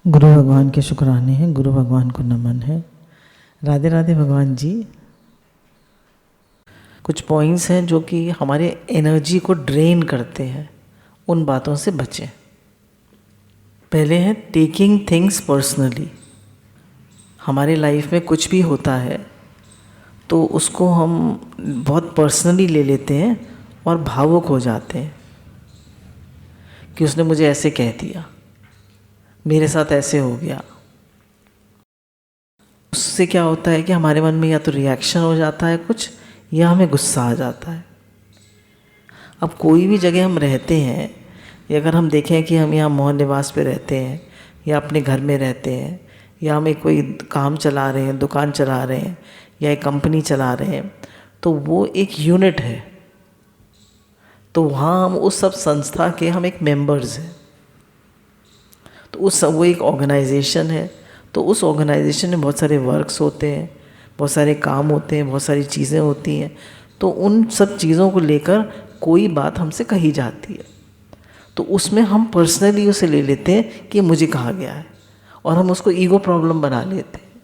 गुरु भगवान के शुक्राने हैं, गुरु भगवान को नमन है। राधे राधे भगवान जी। कुछ पॉइंट्स हैं जो कि हमारे एनर्जी को ड्रेन करते हैं, उन बातों से बचें। पहले है टेकिंग थिंग्स पर्सनली। हमारे लाइफ में कुछ भी होता है तो उसको हम बहुत पर्सनली ले लेते हैं और भावुक हो जाते हैं कि उसने मुझे ऐसे कह दिया, मेरे साथ ऐसे हो गया। उससे क्या होता है कि हमारे मन में या तो रिएक्शन हो जाता है कुछ, या हमें गुस्सा आ जाता है। अब कोई भी जगह हम रहते हैं, या अगर हम देखें कि हम यहाँ मौन निवास पे रहते हैं या अपने घर में रहते हैं, या हम एक कोई काम चला रहे हैं, दुकान चला रहे हैं या एक कंपनी चला रहे हैं, तो वो एक यूनिट है। तो वहाँ हम उस सब संस्था के हम एक मेंबर्स हैं। तो वो एक ऑर्गेनाइजेशन है। तो उस ऑर्गेनाइजेशन में बहुत सारे वर्क्स होते हैं, बहुत सारे काम होते हैं, बहुत सारी चीज़ें होती हैं। तो उन सब चीज़ों को लेकर कोई बात हमसे कही जाती है, तो उसमें हम पर्सनली उसे ले लेते हैं कि मुझे कहा गया है, और हम उसको ईगो प्रॉब्लम बना लेते हैं।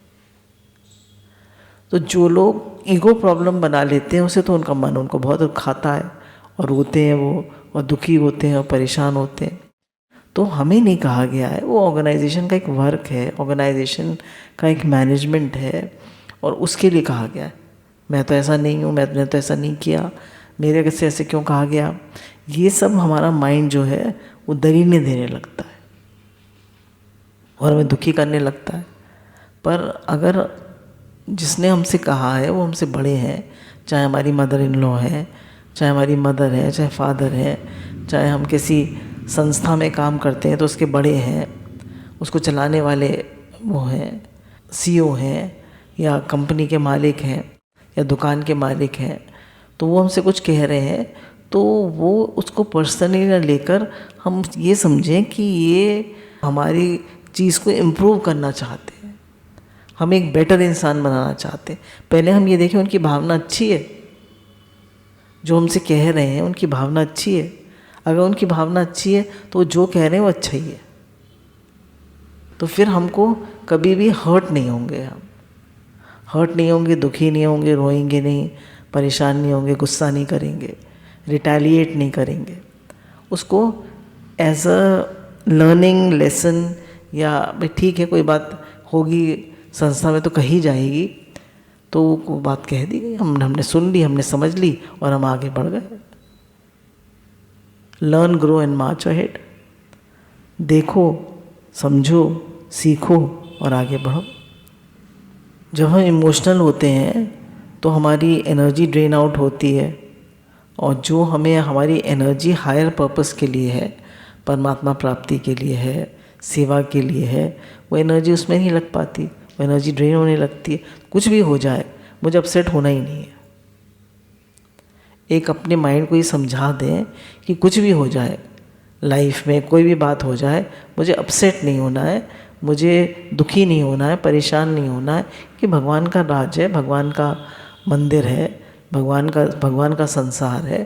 तो जो लोग ईगो प्रॉब्लम बना लेते हैं उसे तो उनका मन उनको बहुत खाता है और रोते हैं वो, और दुखी होते हैं और परेशान होते हैं। तो हमें नहीं कहा गया है, वो ऑर्गेनाइजेशन का एक वर्क है, ऑर्गेनाइजेशन का एक मैनेजमेंट है, और उसके लिए कहा गया है। मैं तो ऐसा नहीं हूँ, मैंने तो ऐसा नहीं किया, मेरे से ऐसे क्यों कहा गया। ये सब हमारा माइंड जो है वो दलीलें देने लगता है और हमें दुखी करने लगता है। पर अगर जिसने हमसे कहा है वो हमसे बड़े हैं, चाहे हमारी मदर इन लॉ है, चाहे हमारी मदर है, चाहे फादर है, चाहे हम किसी संस्था में काम करते हैं तो उसके बड़े हैं, उसको चलाने वाले वो हैं, सीईओ हैं, या कंपनी के मालिक हैं, या दुकान के मालिक हैं, तो वो हमसे कुछ कह रहे हैं, तो वो उसको पर्सनली ना लेकर हम ये समझें कि ये हमारी चीज़ को इम्प्रूव करना चाहते हैं, हम एक बेटर इंसान बनाना चाहते हैं। पहले हम ये देखें उनकी भावना अच्छी है, जो हमसे कह रहे हैं उनकी भावना अच्छी है। अगर उनकी भावना अच्छी है तो जो कह रहे हैं वो अच्छा ही है, तो फिर हमको कभी भी हर्ट नहीं होंगे, हम हर्ट नहीं होंगे, दुखी नहीं होंगे, रोएंगे नहीं, परेशान नहीं होंगे, गुस्सा नहीं करेंगे, रिटेलिएट नहीं करेंगे। उसको एज अ लर्निंग लेसन, या भाई ठीक है कोई बात होगी संस्था में तो कही जाएगी, तो वो बात कह दी गई, हमने सुन ली, हमने समझ ली और हम आगे बढ़ गए। Learn, grow and March ahead. देखो, समझो, सीखो और आगे बढ़ो। जब हम इमोशनल होते हैं तो हमारी एनर्जी ड्रेन आउट होती है, और जो हमें हमारी एनर्जी हायर पर्पस के लिए है, परमात्मा प्राप्ति के लिए है, सेवा के लिए है, वो एनर्जी उसमें नहीं लग पाती, वो एनर्जी ड्रेन होने लगती है। कुछ भी हो जाए मुझे अपसेट होना ही नहीं है। एक अपने माइंड को ये समझा दें कि कुछ भी हो जाए लाइफ में, कोई भी बात हो जाए, मुझे अपसेट नहीं होना है, मुझे दुखी नहीं होना है, परेशान नहीं होना है, कि भगवान का राज है, भगवान का मंदिर है, भगवान का संसार है।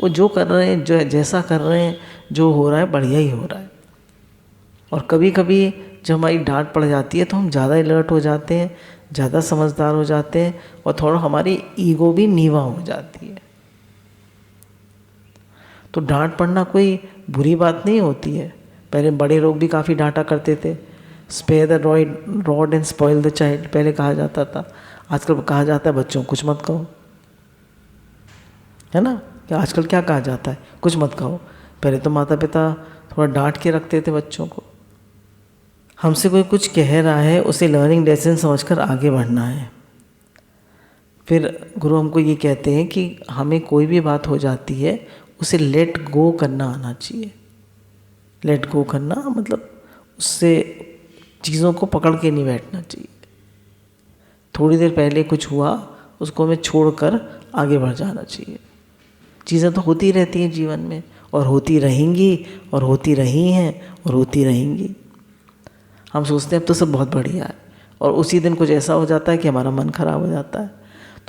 वो जो कर रहे हैं, जो जैसा कर रहे हैं, जो हो रहा है बढ़िया ही हो रहा है। और कभी कभी जब हमारी डांट पड़ जाती है तो हम ज़्यादा अलर्ट हो जाते हैं, ज़्यादा समझदार हो जाते हैं, और थोड़ा हमारी ईगो भी नीवा हो जाती है। तो डांट पड़ना कोई बुरी बात नहीं होती है। पहले बड़े लोग भी काफ़ी डांटा करते थे, spare the rod and spoil the child पहले कहा जाता था। आजकल कहा जाता है बच्चों को कुछ मत कहो, है ना। क्या आजकल क्या कहा जाता है, कुछ मत कहो। पहले तो माता पिता थोड़ा डांट के रखते थे बच्चों को। हमसे कोई कुछ कह रहा है, उसे लर्निंग लेसन समझकर आगे बढ़ना है। फिर गुरु हमको ये कहते हैं कि हमें कोई भी बात हो जाती है उसे लेट गो करना आना चाहिए। लेट गो करना मतलब उससे चीज़ों को पकड़ के नहीं बैठना चाहिए। थोड़ी देर पहले कुछ हुआ, उसको हमें छोड़कर आगे बढ़ जाना चाहिए। चीज़ें तो होती रहती हैं जीवन में, और होती रहेंगी, और होती रही हैं, और होती रहेंगी। हम सोचते हैं अब तो सब बहुत बढ़िया है, और उसी दिन कुछ ऐसा हो जाता है कि हमारा मन खराब हो जाता है।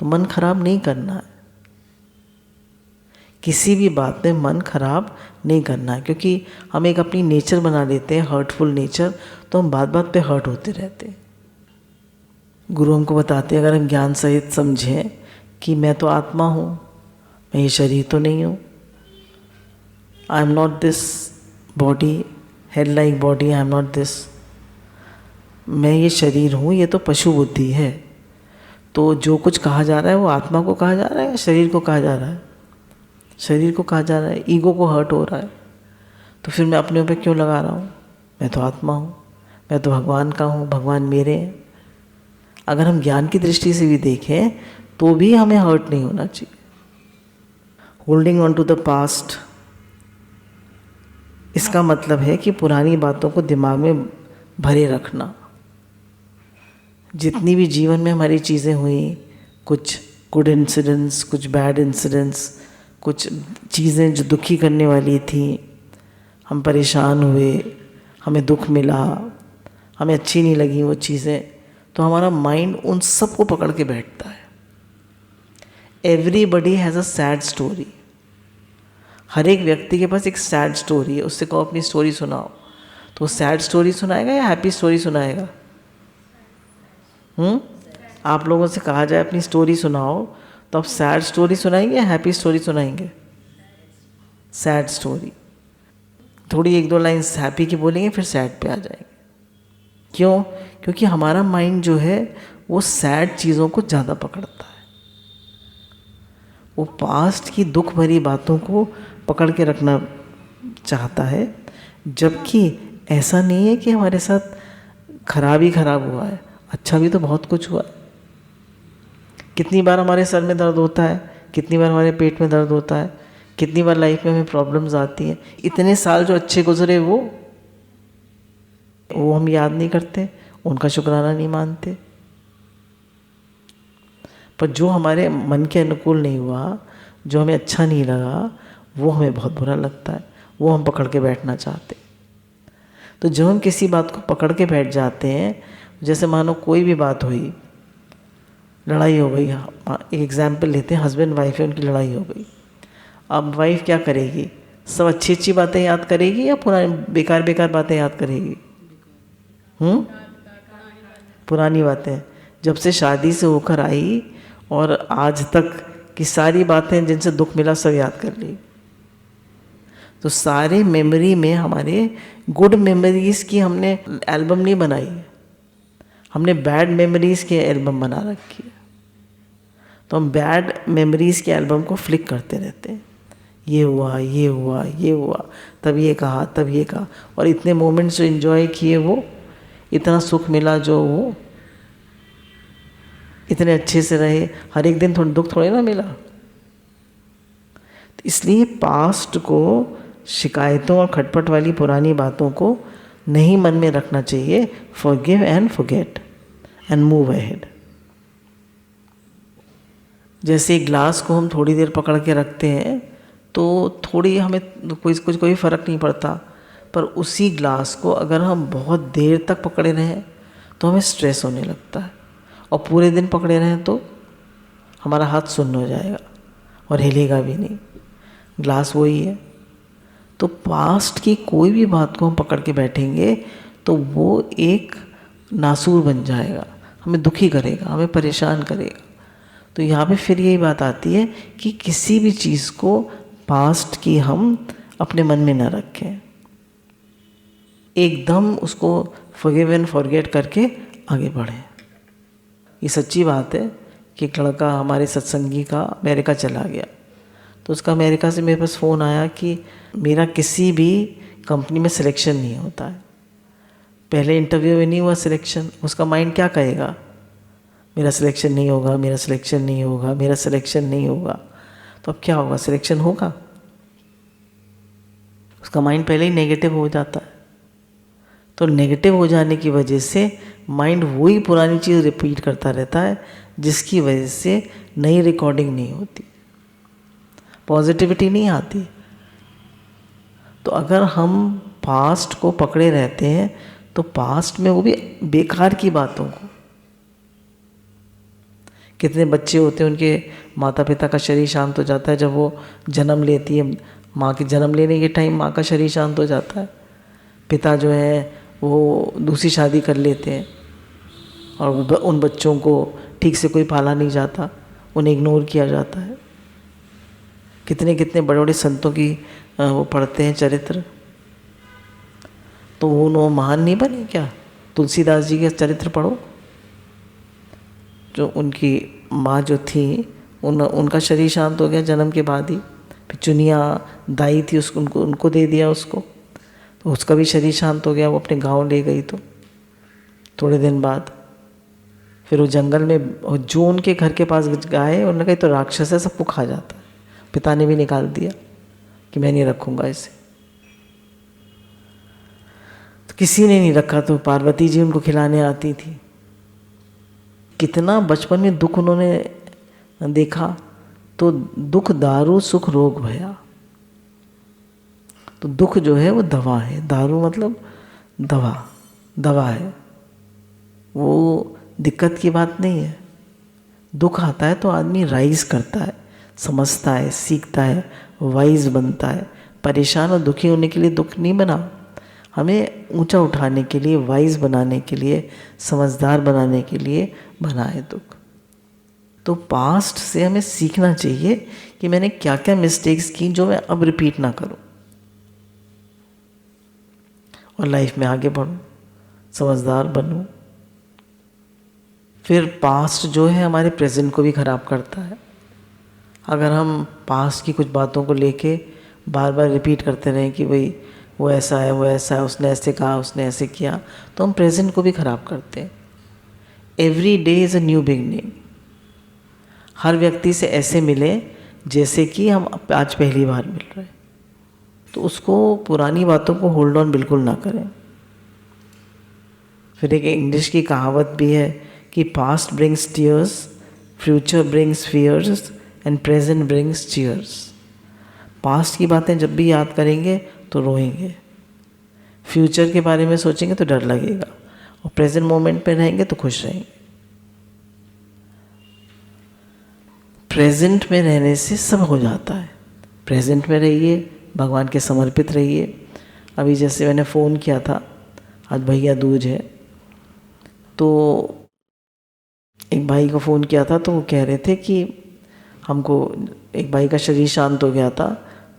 तो मन खराब नहीं करना है। किसी भी बात में मन खराब नहीं करना है, क्योंकि हम एक अपनी नेचर बना लेते हैं हर्टफुल नेचर, तो हम बात बात पे हर्ट होते रहते हैं। गुरु हमको बताते हैं, अगर हम ज्ञान सहित समझें कि मैं तो आत्मा हूँ, मैं ये शरीर तो नहीं हूँ, I am not this body, head like body, I am not this, मैं ये शरीर हूँ, ये तो पशु बुद्धि है। तो जो कुछ कहा जा रहा है वो आत्मा को कहा जा रहा है या शरीर को कहा जा रहा है? शरीर को कहा जा रहा है, ईगो को हर्ट हो रहा है। तो फिर मैं अपने ऊपर क्यों लगा रहा हूँ? मैं तो आत्मा हूँ, मैं तो भगवान का हूँ, भगवान मेरे हैं। अगर हम ज्ञान की दृष्टि से भी देखें तो भी हमें हर्ट नहीं होना चाहिए। Holding on to the past, इसका मतलब है कि पुरानी बातों को दिमाग में भरे रखना। जितनी भी जीवन में हमारी चीज़ें हुई, कुछ गुड इंसिडेंट्स, कुछ बैड इंसिडेंट्स, कुछ चीज़ें जो दुखी करने वाली थी, हम परेशान हुए, हमें दुख मिला, हमें अच्छी नहीं लगी वो चीज़ें, तो हमारा माइंड उन सब को पकड़ के बैठता है। Everybody has a sad story. हर एक व्यक्ति के पास एक सैड स्टोरी है। उससे कहो अपनी स्टोरी सुनाओ, तो वो सैड स्टोरी सुनाएगा या हैप्पी स्टोरी सुनाएगा? आप लोगों से कहा जाए अपनी स्टोरी सुनाओ, तो आप सैड स्टोरी सुनाएंगे या हैप्पी स्टोरी सुनाएंगे? Sad story. थोड़ी एक दो लाइन हैप्पी की बोलेंगे, फिर सैड पे आ जाएंगे। क्यों? क्योंकि हमारा माइंड जो है वो सैड चीज़ों को ज़्यादा पकड़ता है। वो पास्ट की दुख भरी बातों को पकड़ के रखना चाहता है, जबकि ऐसा नहीं है कि हमारे साथ खराब ही खराब हुआ है, अच्छा भी तो बहुत कुछ हुआ है। कितनी बार हमारे सर में दर्द होता है, कितनी बार हमारे पेट में दर्द होता है, कितनी बार लाइफ में हमें प्रॉब्लम्स आती हैं। इतने साल जो अच्छे गुजरे वो हम याद नहीं करते, उनका शुक्राना नहीं मानते। पर जो हमारे मन के अनुकूल नहीं हुआ, जो हमें अच्छा नहीं लगा, वो हमें बहुत बुरा लगता है, वो हम पकड़ के बैठना चाहते। तो जब हम किसी बात को पकड़ के बैठ जाते हैं, जैसे मानो कोई भी बात हुई, लड़ाई हो गई, एक एग्जाम्पल लेते हैं, हस्बैंड वाइफ है, उनकी लड़ाई हो गई। अब वाइफ क्या करेगी? सब अच्छी अच्छी बातें याद करेगी या पुरानी बेकार बेकार बातें याद करेगी? पुरानी बातें, जब से शादी से होकर आई और आज तक की सारी बातें जिनसे दुख मिला सब याद कर ली। तो सारे मेमोरी में हमारे गुड मेमोरीज़ की हमने एल्बम नहीं बनाई, हमने बैड मेमोरीज़ के एल्बम बना रखी है। तो हम बैड मेमोरीज़ के एल्बम को फ्लिक करते रहते हैं, ये हुआ, ये हुआ, ये हुआ, तब ये कहा, तब ये कहा, और इतने मोमेंट्स जो इन्जॉय किए, वो इतना सुख मिला, जो वो इतने अच्छे से रहे, हर एक दिन थोड़ा दुख थोड़े ना मिला। तो इसलिए पास्ट को, शिकायतों और खटपट वाली पुरानी बातों को नहीं मन में रखना चाहिए। Forgive and forget and move ahead. जैसे ग्लास को हम थोड़ी देर पकड़ के रखते हैं तो थोड़ी हमें कोई फ़र्क नहीं पड़ता, पर उसी ग्लास को अगर हम बहुत देर तक पकड़े रहें तो हमें स्ट्रेस होने लगता है, और पूरे दिन पकड़े रहें तो हमारा हाथ सुन्न हो जाएगा और हिलेगा भी नहीं। ग्लास वही है। तो पास्ट की कोई भी बात को हम पकड़ के बैठेंगे तो वो एक नासूर बन जाएगा, हमें दुखी करेगा, हमें परेशान करेगा। तो यहाँ पे फिर यही बात आती है कि किसी भी चीज़ को पास्ट की हम अपने मन में न रखें, एकदम उसको फॉरगिव एंड फॉरगेट करके आगे बढ़ें। ये सच्ची बात है कि एक लड़का हमारे सत्संगी का अमेरिका चला गया, तो उसका अमेरिका से मेरे पास फ़ोन आया कि मेरा किसी भी कंपनी में सिलेक्शन नहीं होता है। पहले इंटरव्यू में नहीं हुआ सिलेक्शन, उसका माइंड क्या कहेगा? मेरा सिलेक्शन नहीं होगा, मेरा सिलेक्शन नहीं होगा, मेरा सिलेक्शन नहीं होगा। तो अब क्या होगा? सिलेक्शन होगा। उसका माइंड पहले ही नेगेटिव हो जाता है। तो नेगेटिव हो जाने की वजह से माइंड वही पुरानी चीज़ रिपीट करता रहता है, जिसकी वजह से नई रिकॉर्डिंग नहीं होती, पॉजिटिविटी नहीं आती। तो अगर हम पास्ट को पकड़े रहते हैं तो पास्ट में वो भी बेकार की बातों को, कितने बच्चे होते हैं उनके माता पिता का शरीर शांत हो जाता है जब वो जन्म लेती है, माँ के जन्म लेने के टाइम माँ का शरीर शांत हो जाता है। पिता जो है वो दूसरी शादी कर लेते हैं और उन बच्चों को ठीक से कोई पाला नहीं जाता, उन्हें इग्नोर किया जाता है। कितने कितने बड़े बड़े संतों की वो पढ़ते हैं चरित्र, तो वो महान नहीं बने क्या? तुलसीदास जी के चरित्र पढ़ो, जो उनकी माँ जो थी उनका शरीर शांत हो गया जन्म के बाद ही। फिर चुनिया दाई थी उसको उनको दे दिया उसको, तो उसका भी शरीर शांत हो गया, वो अपने गांव ले गई। तो थोड़े दिन बाद फिर वो जंगल में जो उनके घर के पास गए, उन्होंने कहा तो राक्षस है, सबको खा जाता है। पिता ने भी निकाल दिया कि मैं नहीं रखूँगा इसे। तो किसी ने नहीं रखा, तो पार्वती जी उनको खिलाने आती थी। कितना बचपन में दुख उन्होंने देखा, तो दुख दारू सुख रोग भया। तो दुख जो है वो दवा है, दारू मतलब दवा है, वो दिक्कत की बात नहीं है। दुख आता है तो आदमी राइज करता है, समझता है, सीखता है, वाइज बनता है। परेशान और दुखी होने के लिए दुख नहीं बना, हमें ऊंचा उठाने के लिए, वाइज बनाने के लिए, समझदार बनाने के लिए बना है दुख। तो पास्ट से हमें सीखना चाहिए कि मैंने क्या क्या मिस्टेक्स की जो मैं अब रिपीट ना करूं, और लाइफ में आगे बढ़ूं, समझदार बनूं। फिर पास्ट जो है हमारे प्रेजेंट को भी ख़राब करता है। अगर हम पास्ट की कुछ बातों को लेके बार बार रिपीट करते रहें कि भाई वो ऐसा है, वो ऐसा है, उसने ऐसे कहा, उसने ऐसे किया, तो हम प्रेजेंट को भी ख़राब करते हैं। Every day is a new beginning. हर व्यक्ति से ऐसे मिले जैसे कि हम आज पहली बार मिल रहे हैं, तो उसको पुरानी बातों को होल्ड ऑन बिल्कुल ना करें। फिर एक इंग्लिश की कहावत भी है कि past brings tears, future brings fears and present brings cheers. Past की बातें जब भी याद करेंगे तो रोएंगे, फ्यूचर के बारे में सोचेंगे तो डर लगेगा, और प्रेजेंट मोमेंट पे रहेंगे तो खुश रहेंगे। प्रेजेंट में रहने से सब हो जाता है। प्रेजेंट में रहिए, भगवान के समर्पित रहिए। अभी जैसे मैंने फ़ोन किया था, आज भैया दूज है, तो एक भाई को फ़ोन किया था, तो वो कह रहे थे कि हमको, एक भाई का शरीर शांत हो गया था,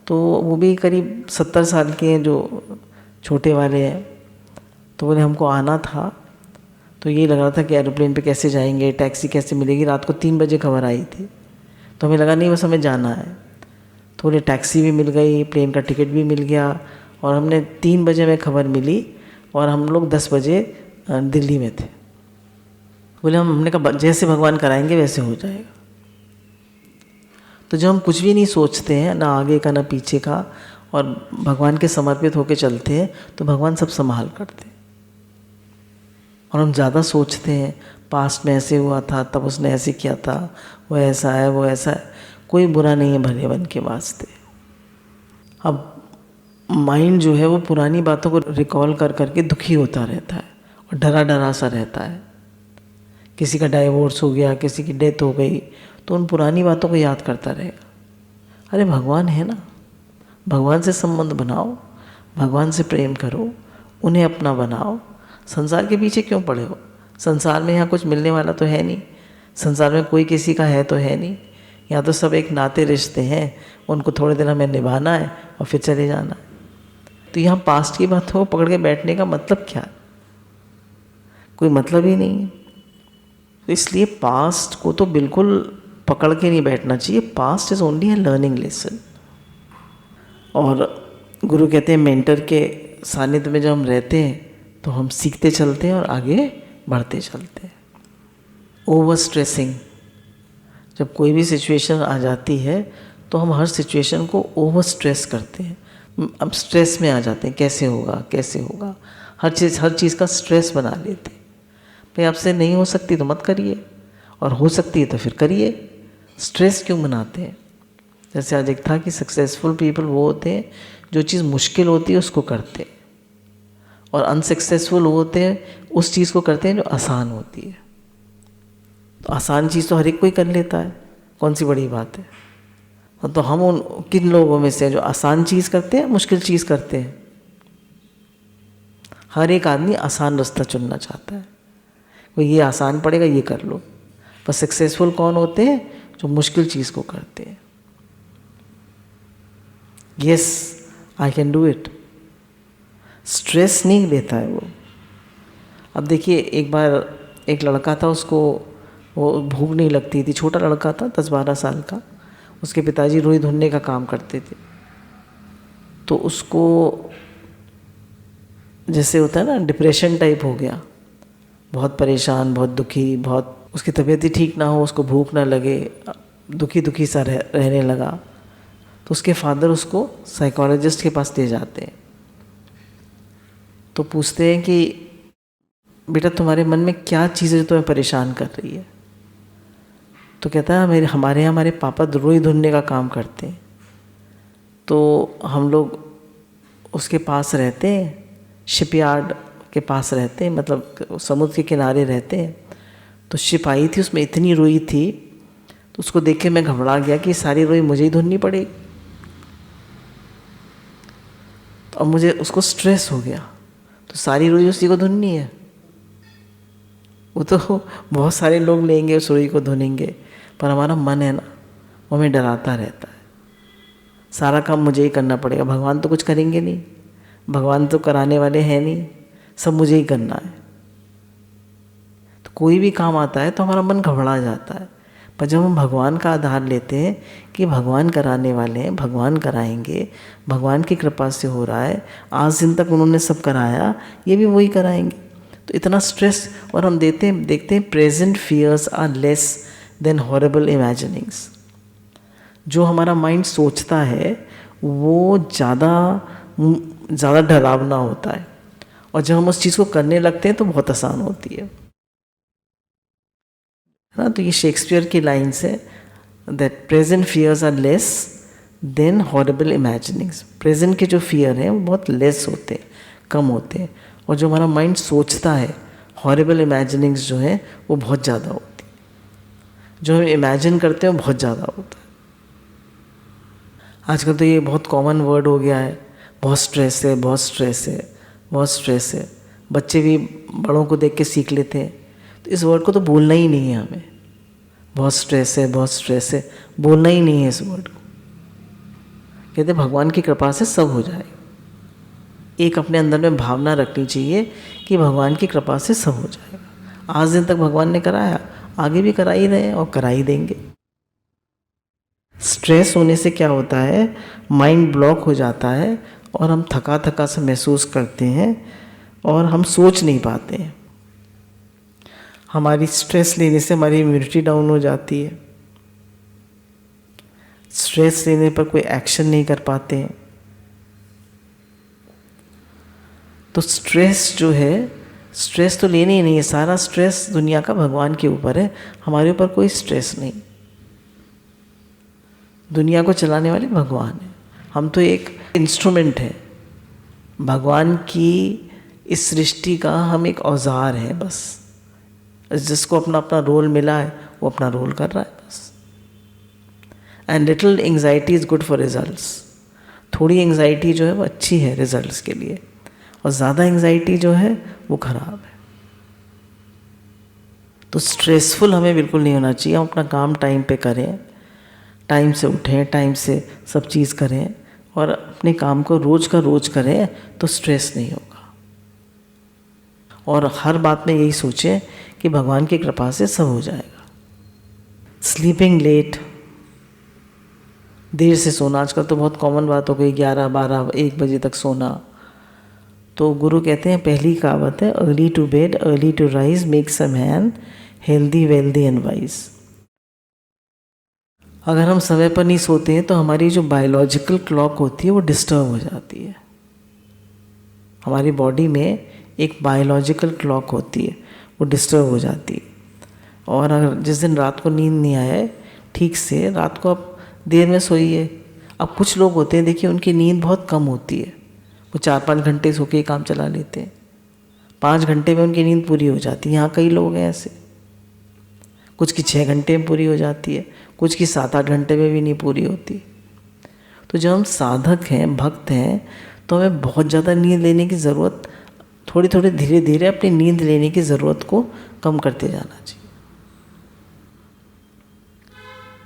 तो वो भी करीब 70 साल के हैं, जो छोटे वाले हैं। तो बोले हमको आना था, तो ये लग रहा था कि एरोप्लेन पे कैसे जाएंगे, टैक्सी कैसे मिलेगी। रात को 3 बजे खबर आई थी, तो हमें लगा नहीं बस हमें जाना है। तो बोले टैक्सी भी मिल गई, प्लेन का टिकट भी मिल गया, और हमने 3 बजे में खबर मिली और हम लोग 10 बजे दिल्ली में थे। बोले हमने कहा जैसे भगवान कराएंगे वैसे हो जाएगा। तो जब हम कुछ भी नहीं सोचते हैं, ना आगे का ना पीछे का, और भगवान के समर्पित होकर चलते हैं, तो भगवान सब संभाल करते हैं। और हम ज़्यादा सोचते हैं पास्ट में ऐसे हुआ था, तब उसने ऐसे किया था, वो ऐसा है, वो ऐसा है। कोई बुरा नहीं है भले मन के वास्ते। अब माइंड जो है वो पुरानी बातों को रिकॉल कर करके दुखी होता रहता है और डरा डरा सा रहता है। किसी का डाइवोर्स हो गया, किसी की डेथ हो गई, तो उन पुरानी बातों को याद करता रहेगा। अरे भगवान है ना, भगवान से संबंध बनाओ, भगवान से प्रेम करो, उन्हें अपना बनाओ। संसार के पीछे क्यों पड़े हो? संसार में यहाँ कुछ मिलने वाला तो है नहीं, संसार में कोई किसी का है तो है नहीं। यहाँ तो सब एक नाते रिश्ते हैं, उनको थोड़े दिन हमें निभाना है और फिर चले जाना है। तो यहाँ पास्ट की बातों को पकड़ के बैठने का मतलब क्या है? कोई मतलब ही नहीं है। तो इसलिए पास्ट को तो बिल्कुल पकड़ के नहीं बैठना चाहिए। Past is only A learning lesson. और गुरु कहते हैं मेंटर के सानिध्य में जब हम रहते हैं तो हम सीखते चलते हैं और आगे बढ़ते चलते हैं। ओवर स्ट्रेसिंग, जब कोई भी सिचुएशन आ जाती है तो हम हर सिचुएशन को ओवर स्ट्रेस करते हैं। अब स्ट्रेस में आ जाते हैं, कैसे होगा कैसे होगा, हर चीज़ का स्ट्रेस बना लेते हैं। भाई आपसे नहीं हो सकती तो मत करिए, और हो सकती है तो फिर करिए। स्ट्रेस क्यों बनाते हैं? जैसे आज एक था कि सक्सेसफुल पीपल वो होते हैं जो चीज़ मुश्किल होती है उसको करते हैं, और अनसक्सेसफुल वो होते हैं उस चीज़ को करते हैं जो आसान होती है। तो तो आसान चीज़ तो हर एक कोई कर लेता है, कौन सी बड़ी बात है। तो हम उन किन लोगों में से हैं जो आसान चीज़ करते हैं, मुश्किल चीज़ करते हैं? हर एक आदमी आसान रास्ता चुनना चाहता है, वो ये आसान पड़ेगा ये कर लो। पर सक्सेसफुल कौन होते हैं? जो मुश्किल चीज़ को करते हैं। Yes I can do it, stress नहीं लेता है वो। अब देखिए, एक बार एक लड़का था, उसको वो भूख नहीं लगती थी, छोटा लड़का था 10-12 साल का। उसके पिताजी रुई धुनने का काम करते थे, तो उसको जैसे होता है ना, डिप्रेशन टाइप हो गया, बहुत परेशान, बहुत दुखी, बहुत उसकी तबीयत ही ठीक ना हो, उसको भूख ना लगे, दुखी दुखी सा रहने लगा। तो उसके फादर उसको साइकोलॉजिस्ट के पास ले जाते हैं। तो पूछते हैं कि बेटा तुम्हारे मन में क्या चीज़ है जो तुम्हें परेशान कर रही है? तो कहता है हमारे यहाँ हमारे पापा रुई धुनने का काम करते हैं, तो हम लोग उसके पास रहते हैं, शिपयार्ड के पास रहते हैं, मतलब समुद्र के किनारे रहते हैं। तो शिप आई थी, उसमें इतनी रुई थी, तो उसको देख के मैं घबरा गया कि सारी रुई मुझे ही धुननी पड़ेगी। तो अब मुझे उसको स्ट्रेस हो गया, तो सारी रुई उसी को धुननी है। वो तो बहुत सारे लोग लेंगे उस रुई को धुनेंगे, पर हमारा मन है ना, वो हमें डराता रहता है, सारा काम मुझे ही करना पड़ेगा। भगवान तो कुछ करेंगे नहीं, भगवान तो कराने वाले हैं नहीं, सब मुझे ही करना है। तो कोई भी काम आता है तो हमारा मन घबरा जाता है। पर जब हम भगवान का आधार लेते हैं कि भगवान कराने वाले हैं, भगवान कराएंगे, भगवान की कृपा से हो रहा है, आज दिन तक उन्होंने सब कराया, ये भी वही कराएंगे, तो इतना स्ट्रेस। और हम देखते हैं present fears are less than horrible imaginings. जो हमारा माइंड सोचता है वो ज़्यादा डरावना होता है, और जब हम उस चीज़ को करने लगते हैं तो बहुत आसान होती है ना। तो ये शेक्सपियर की लाइन्स है, that present fears are less than horrible imaginings. Present के जो फियर हैं वो बहुत लेस होते हैं, कम होते हैं, और जो हमारा माइंड सोचता है, हॉरेबल इमेजिनिंग्स जो है वो बहुत ज़्यादा होती है। जो हम इमेजिन करते हैं वो बहुत ज़्यादा होता है। आजकल तो ये बहुत कॉमन वर्ड हो गया है, बहुत स्ट्रेस है, बहुत स्ट्रेस है, बहुत स्ट्रेस है। बच्चे भी बड़ों को देख के सीख लेते हैं। तो इस वर्ड को तो बोलना ही नहीं है हमें, बहुत स्ट्रेस है, बहुत स्ट्रेस है, बोलना ही नहीं है इस वर्ड को। कहते भगवान की कृपा से सब हो जाएगा। एक अपने अंदर में भावना रखनी चाहिए कि भगवान की कृपा से सब हो जाएगा। आज दिन तक भगवान ने कराया, आगे भी करा ही रहे हैं और करा ही देंगे। स्ट्रेस होने से क्या होता है, माइंड ब्लॉक हो जाता है और हम थका थका सा महसूस करते हैं और हम सोच नहीं पाते हैं। हमारी स्ट्रेस लेने से हमारी इम्यूनिटी डाउन हो जाती है। स्ट्रेस लेने पर कोई एक्शन नहीं कर पाते हैं। तो स्ट्रेस जो है, स्ट्रेस तो लेनी ही नहीं है। सारा स्ट्रेस दुनिया का भगवान के ऊपर है, हमारे ऊपर कोई स्ट्रेस नहीं। दुनिया को चलाने वाले भगवान हैं, हम तो एक इंस्ट्रूमेंट है। भगवान की इस सृष्टि का हम एक औजार है बस। जिसको अपना अपना रोल मिला है वो अपना रोल कर रहा है बस। And little anxiety is good for results. थोड़ी एंग्जाइटी जो है वो अच्छी है रिजल्ट्स के लिए, और ज़्यादा एंग्जाइटी जो है वो ख़राब है। तो स्ट्रेसफुल हमें बिल्कुल नहीं होना चाहिए। हम अपना काम टाइम पे करें, टाइम से उठें, टाइम से सब चीज़ करें, और अपने काम को रोज़ का रोज़ करें तो स्ट्रेस नहीं होगा। और हर बात में यही सोचें कि भगवान की कृपा से सब हो जाएगा। स्लीपिंग लेट, देर से सोना, आजकल तो बहुत कॉमन बात हो गई, 11, 12, 1 बजे तक सोना। तो गुरु कहते हैं, पहली कहावत है, early to bed early to rise makes a man healthy wealthy and wise. अगर हम समय पर नहीं सोते हैं तो हमारी जो बायोलॉजिकल क्लॉक होती है वो डिस्टर्ब हो जाती है। हमारी बॉडी में एक बायोलॉजिकल क्लॉक होती है, वो डिस्टर्ब हो जाती है। और अगर जिस दिन रात को नींद नहीं आए ठीक से, रात को आप देर में सोइए। अब कुछ लोग होते हैं, देखिए उनकी नींद बहुत कम होती है, वो 4-5 घंटे सो के ही काम चला लेते हैं, 5 घंटे में उनकी नींद पूरी हो जाती है। यहाँ कई लोग हैं ऐसे। कुछ की 6 घंटे में पूरी हो जाती है, कुछ की 7-8 घंटे में भी नहीं पूरी होती। तो जब हम साधक हैं, भक्त हैं, तो हमें बहुत ज़्यादा नींद लेने की ज़रूरत, थोड़ी थोड़ी धीरे धीरे अपनी नींद लेने की ज़रूरत को कम करते जाना चाहिए,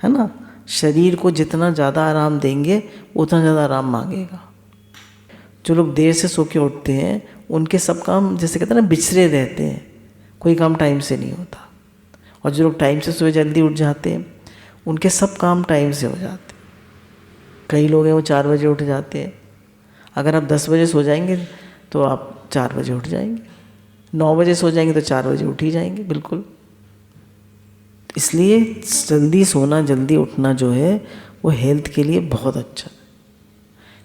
है ना। शरीर को जितना ज़्यादा आराम देंगे उतना ज़्यादा आराम मांगेगा। जो लोग देर से सो के उठते हैं उनके सब काम, जैसे कहते हैं ना, बिछड़े रहते हैं, कोई काम टाइम से नहीं होता। और जो लोग टाइम से सुबह जल्दी उठ जाते हैं उनके सब काम टाइम से हो जाते हैं। कई लोग हैं वो 4 बजे उठ जाते हैं। अगर आप 10 बजे सो जाएंगे तो आप 4 बजे उठ जाएंगे, 9 बजे सो जाएंगे तो 4 बजे उठ ही जाएंगे, बिल्कुल। इसलिए जल्दी सोना जल्दी उठना जो है वो हेल्थ के लिए बहुत अच्छा है।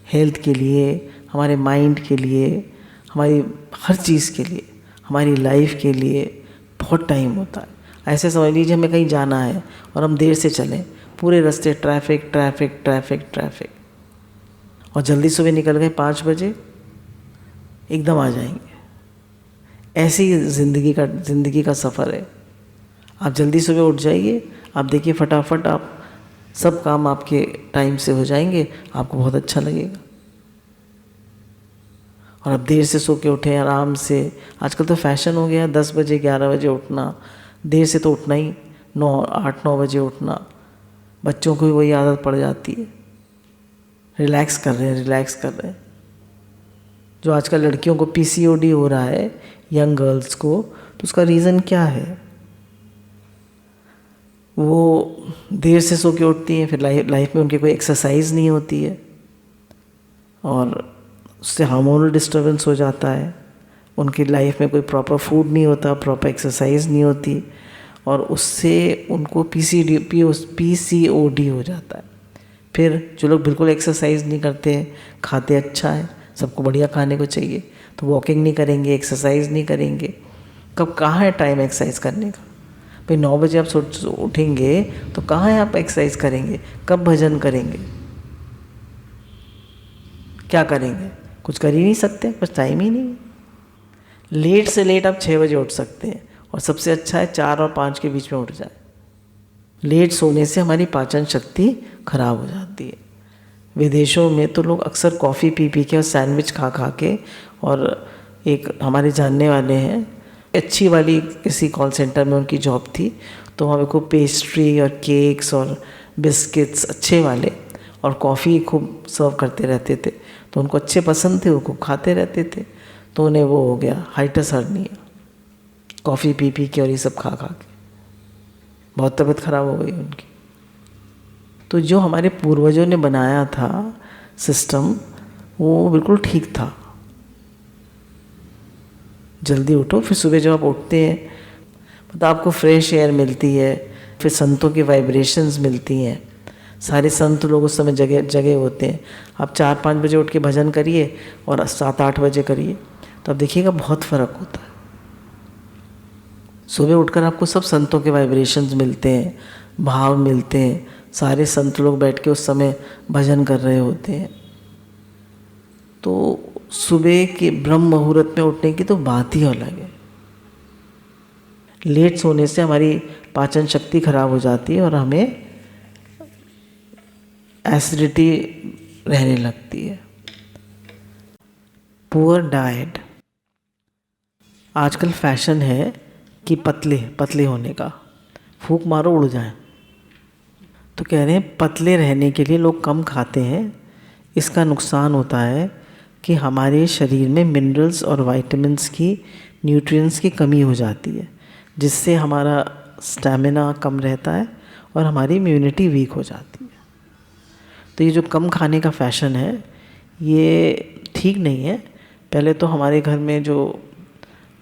हेल्थ के लिए, हमारे माइंड के लिए, हमारी हर चीज़ के लिए, हमारी लाइफ के लिए बहुत टाइम होता है। ऐसे समझ लीजिए हमें कहीं जाना है और हम देर से चलें, पूरे रास्ते ट्रैफिक ट्रैफिक ट्रैफिक ट्रैफिक, और जल्दी सुबह निकल गए 5 बजे, एकदम आ जाएंगे। ऐसी ज़िंदगी का सफ़र है। आप जल्दी सुबह उठ जाइए, आप देखिए फटाफट आप सब काम आपके टाइम से हो जाएंगे, आपको बहुत अच्छा लगेगा। और अब देर से सो के उठें आराम से। आजकल तो फैशन हो गया 10 बजे 11 बजे उठना, देर से तो उठना ही 8-9 बजे उठना। बच्चों को भी वही आदत पड़ जाती है, रिलैक्स कर रहे हैं। जो आजकल लड़कियों को PCOD हो रहा है, यंग गर्ल्स को, तो उसका रीज़न क्या है? वो देर से सो के उठती हैं, फिर लाइफ में उनकी कोई एक्सरसाइज नहीं होती है और उससे हार्मोनल डिस्टर्बेंस हो जाता है। उनकी लाइफ में कोई प्रॉपर फूड नहीं होता, प्रॉपर एक्सरसाइज नहीं होती, और उससे उनको PCOD हो जाता है। फिर जो लोग बिल्कुल एक्सरसाइज नहीं करते हैं, खाते अच्छा है, सबको बढ़िया खाने को चाहिए, तो वॉकिंग नहीं करेंगे, एक्सरसाइज नहीं करेंगे, कब कहाँ है टाइम एक्सरसाइज करने का? भाई 9 बजे आप उठेंगे तो कहाँ है आप एक्सरसाइज करेंगे? कब भजन करेंगे? क्या करेंगे? कुछ कर ही नहीं सकते, बस टाइम ही नहीं। लेट से लेट आप 6 बजे उठ सकते हैं, और सबसे अच्छा है 4 और 5 के बीच में उठ जाए। लेट सोने से हमारी पाचन शक्ति खराब हो जाती है। विदेशों में तो लोग अक्सर कॉफ़ी पी के और सैंडविच खा के, और एक हमारे जानने वाले हैं, अच्छी वाली किसी कॉल सेंटर में उनकी जॉब थी, तो वहाँ को पेस्ट्री और केक्स और बिस्किट्स अच्छे वाले और कॉफ़ी खूब सर्व करते रहते थे, तो उनको अच्छे पसंद थे, वो खूब खाते रहते थे, तो उन्हें वो हो गया हाइटस हर्निया, कॉफ़ी पी के और ये सब खा के बहुत तबीयत ख़राब हो गई उनकी। तो जो हमारे पूर्वजों ने बनाया था सिस्टम, वो बिल्कुल ठीक था। जल्दी उठो, फिर सुबह जब आप उठते हैं तो आपको फ्रेश एयर मिलती है, फिर संतों की वाइब्रेशंस मिलती हैं। सारे संत लोग उस समय जगह होते हैं। आप 4-5 बजे उठ के भजन करिए और 7-8 बजे करिए, तो आप देखिएगा बहुत फ़र्क होता है। सुबह उठकर आपको सब संतों के वाइब्रेशंस मिलते हैं, भाव मिलते हैं। सारे संत लोग बैठ के उस समय भजन कर रहे होते हैं। तो सुबह के ब्रह्म मुहूर्त में उठने की तो बात ही अलग है। लेट सोने से हमारी पाचन शक्ति खराब हो जाती है और हमें एसिडिटी रहने लगती है। पुअर डाइट, आजकल फैशन है कि पतले होने का, फूंक मारो उड़ जाए। तो कह रहे हैं पतले रहने के लिए लोग कम खाते हैं। इसका नुकसान होता है कि हमारे शरीर में मिनरल्स और विटामिन्स की, न्यूट्रिएंट्स की कमी हो जाती है, जिससे हमारा स्टैमिना कम रहता है और हमारी इम्यूनिटी वीक हो जाती है। तो ये जो कम खाने का फैशन है ये ठीक नहीं है। पहले तो हमारे घर में जो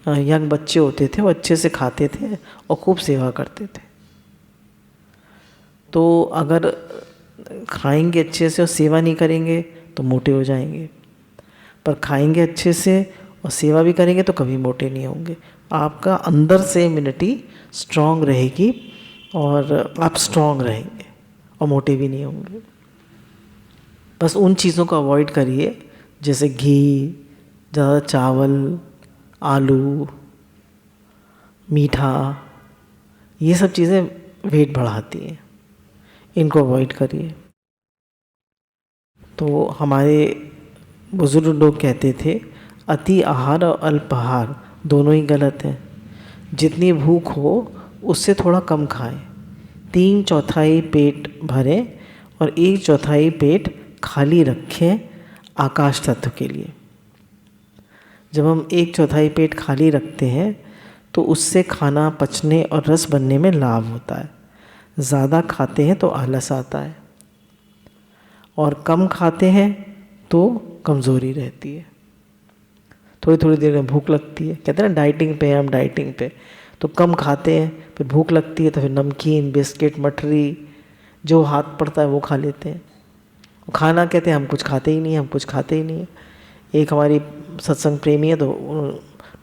यंग बच्चे होते थे वो अच्छे से खाते थे और खूब सेवा करते थे। तो अगर खाएंगे अच्छे से और सेवा नहीं करेंगे तो मोटे हो जाएंगे, पर खाएंगे अच्छे से और सेवा भी करेंगे तो कभी मोटे नहीं होंगे। आपका अंदर से इम्यूनिटी स्ट्रांग रहेगी और आप स्ट्रांग रहेंगे और मोटे भी नहीं होंगे। बस उन चीज़ों को अवॉइड करिए जैसे घी, ज़्यादा चावल, आलू, मीठा, ये सब चीज़ें वेट बढ़ाती हैं, इनको अवॉइड करिए। तो हमारे बुज़ुर्ग लोग कहते थे अति आहार और अल्प आहार दोनों ही गलत हैं। जितनी भूख हो उससे थोड़ा कम खाएं। 3/4 पेट भरें और 1/4 पेट खाली रखें आकाश तत्व के लिए। जब हम 1/4 पेट खाली रखते हैं तो उससे खाना पचने और रस बनने में लाभ होता है। ज़्यादा खाते हैं तो आलस आता है, और कम खाते हैं तो कमज़ोरी रहती है। थोड़ी थोड़ी देर में भूख लगती है। कहते हैं ना डाइटिंग पे, हम डाइटिंग पे, तो कम खाते हैं, फिर भूख लगती है तो फिर नमकीन, बिस्किट, मठरी जो हाथ पड़ता है वो खा लेते हैं। खाना कहते हैं हम कुछ खाते ही नहीं, हम कुछ खाते ही नहीं है। एक हमारी सत्संग प्रेमी है तो